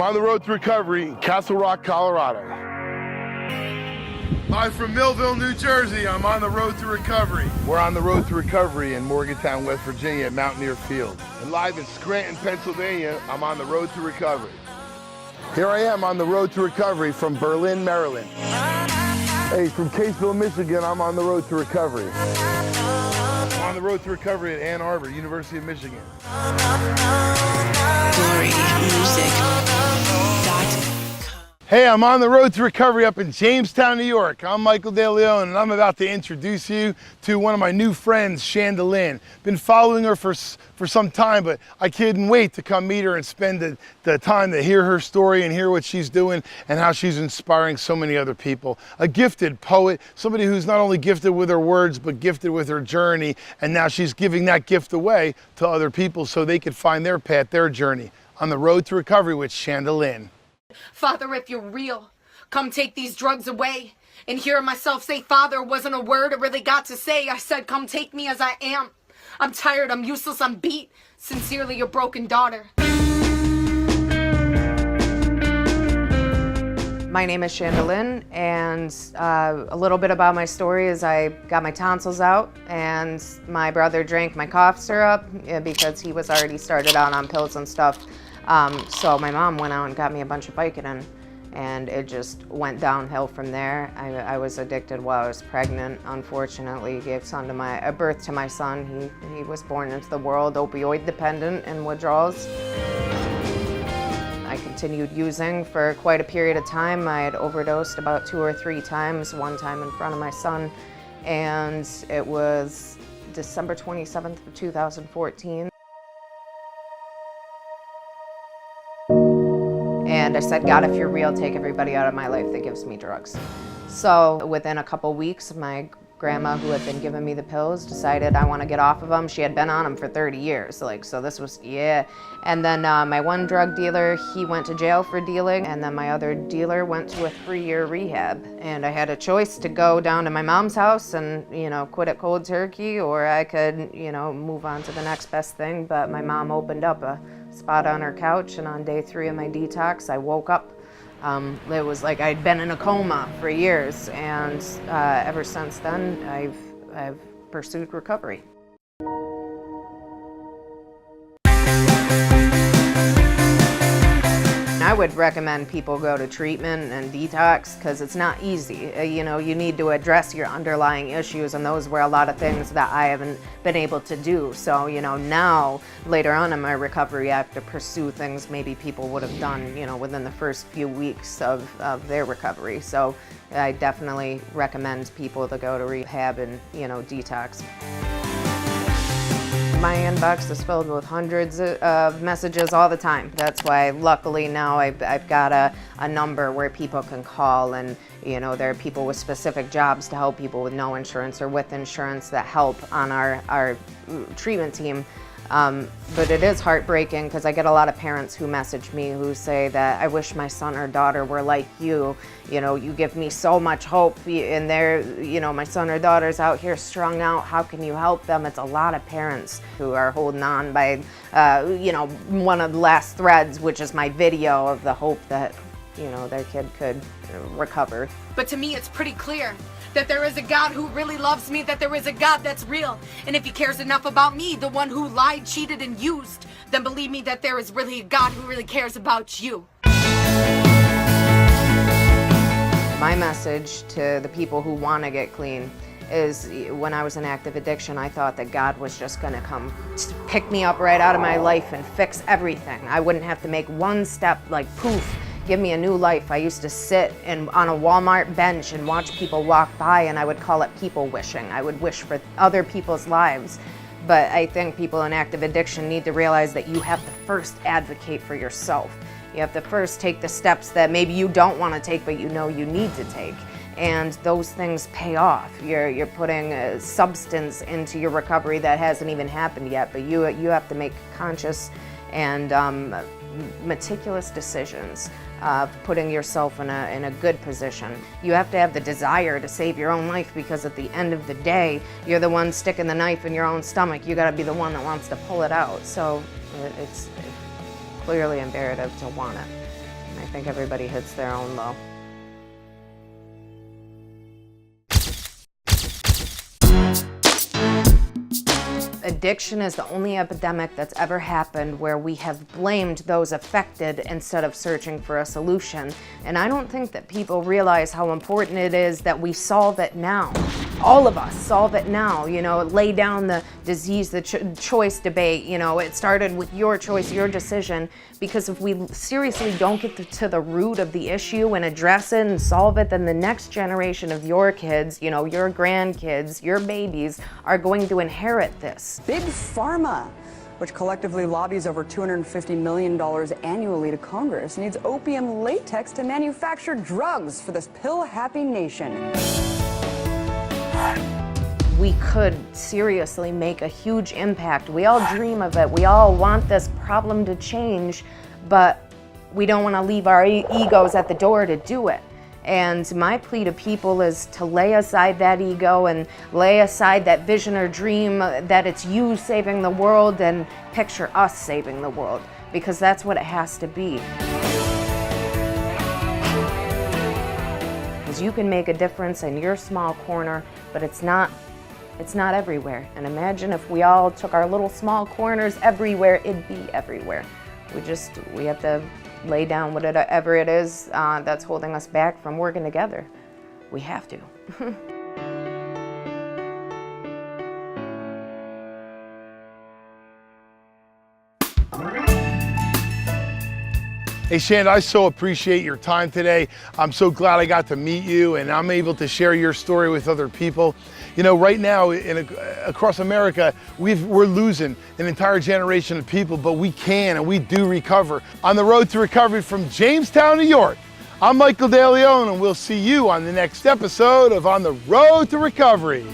on the road to recovery in Castle Rock, Colorado. Live from Millville, New Jersey, I'm on the road to recovery. We're on the road to recovery in Morgantown, West Virginia at Mountaineer Field. And live in Scranton, Pennsylvania, I'm on the road to recovery. Here I am on the road to recovery from Berlin, Maryland. Hey, from Caseville, Michigan, I'm on the road to recovery. I'm on the road to recovery at Ann Arbor, University of Michigan. Hey, I'm on the road to recovery up in Jamestown, New York. I'm Michael De Leon, and I'm about to introduce you to one of my new friends, Chanda Lynn. Been following her for some time, but I couldn't wait to come meet her and spend the time to hear her story and hear what she's doing and how she's inspiring so many other people. A gifted poet, somebody who's not only gifted with her words, but gifted with her journey, and now she's giving that gift away to other people so they could find their path, their journey. On the road to recovery with Chanda Lynn. Father, if you're real, come take these drugs away. And hearing myself say Father wasn't a word I really got to say. I said, come take me as I am. I'm tired, I'm useless, I'm beat. Sincerely, your broken daughter. My name is Chanda Lynn, and a little bit about my story is I got my tonsils out, and my brother drank my cough syrup because he was already started out on pills and stuff. So my mom went out and got me a bunch of Vicodin, and it just went downhill from there. I was addicted while I was pregnant. Unfortunately, gave birth to my son. He was born into the world opioid dependent and withdrawals. I continued using for quite a period of time. I had overdosed about 2 or 3 times, one time in front of my son, and it was December 27th of 2014. And I said, God, if you're real, take everybody out of my life that gives me drugs. So within a couple weeks, my grandma, who had been giving me the pills, decided I want to get off of them. She had been on them for 30 years, so this was, yeah. And then my one drug dealer, he went to jail for dealing, and then my other dealer went to a 3-year rehab. And I had a choice to go down to my mom's house and, quit it cold turkey, or I could, move on to the next best thing. But my mom opened up a spot on her couch, and on day 3 of my detox, I woke up. It was like I'd been in a coma for years, and ever since then, I've pursued recovery. I would recommend people go to treatment and detox because it's not easy. You need to address your underlying issues, and those were a lot of things that I haven't been able to do. So, now, later on in my recovery, I have to pursue things maybe people would have done, within the first few weeks of their recovery. So I definitely recommend people to go to rehab and, detox. My inbox is filled with hundreds of messages all the time. That's why, luckily, now I've got a number where people can call, and there are people with specific jobs to help people with no insurance or with insurance that help on our treatment team. But it is heartbreaking because I get a lot of parents who message me who say that I wish my son or daughter were like you. You give me so much hope, and my son or daughter's out here strung out. How can you help them? It's a lot of parents who are holding on by, one of the last threads, which is my video of the hope that, their kid could recover. But to me, it's pretty clear that there is a God who really loves me, that there is a God that's real. And if he cares enough about me, the one who lied, cheated, and used, then believe me that there is really a God who really cares about you. My message to the people who want to get clean is, when I was in active addiction, I thought that God was just going to come pick me up right out of my life and fix everything. I wouldn't have to make one step, like poof, give me a new life. I used to sit on a Walmart bench and watch people walk by, and I would call it people wishing. I would wish for other people's lives. But I think people in active addiction need to realize that you have to first advocate for yourself. You have to first take the steps that maybe you don't want to take, but you need to take. And those things pay off. You're putting substance into your recovery that hasn't even happened yet, but you have to make conscious and meticulous decisions, putting yourself in a good position. You have to have the desire to save your own life, because at the end of the day, you're the one sticking the knife in your own stomach. You got to be the one that wants to pull it out. So it's clearly imperative to want it. And I think everybody hits their own low. Addiction is the only epidemic that's ever happened where we have blamed those affected instead of searching for a solution. And I don't think that people realize how important it is that we solve it now. All of us solve it now, you know, lay down the disease, the choice debate, you know, it started with your choice, your decision, because if we seriously don't get to the root of the issue and address it and solve it, then the next generation of your kids, you know, your grandkids, your babies are going to inherit this. Big Pharma, which collectively lobbies over $250 million annually to Congress, needs opium latex to manufacture drugs for this pill-happy nation. We could seriously make a huge impact. We all dream of it. We all want this problem to change, but we don't want to leave our egos at the door to do it. And my plea to people is to lay aside that ego and lay aside that vision or dream that it's you saving the world and picture us saving the world, because that's what it has to be. Because you can make a difference in your small corner, but it's not everywhere. And imagine if we all took our little small corners everywhere, it'd be everywhere. We have to lay down whatever it is that's holding us back from working together. We have to. Hey Chanda, I so appreciate your time today. I'm so glad I got to meet you and I'm able to share your story with other people. You know, right now across America, we're losing an entire generation of people, but we can and we do recover. On the road to recovery from Jamestown, New York, I'm Michael De Leon, and we'll see you on the next episode of On the Road to Recovery.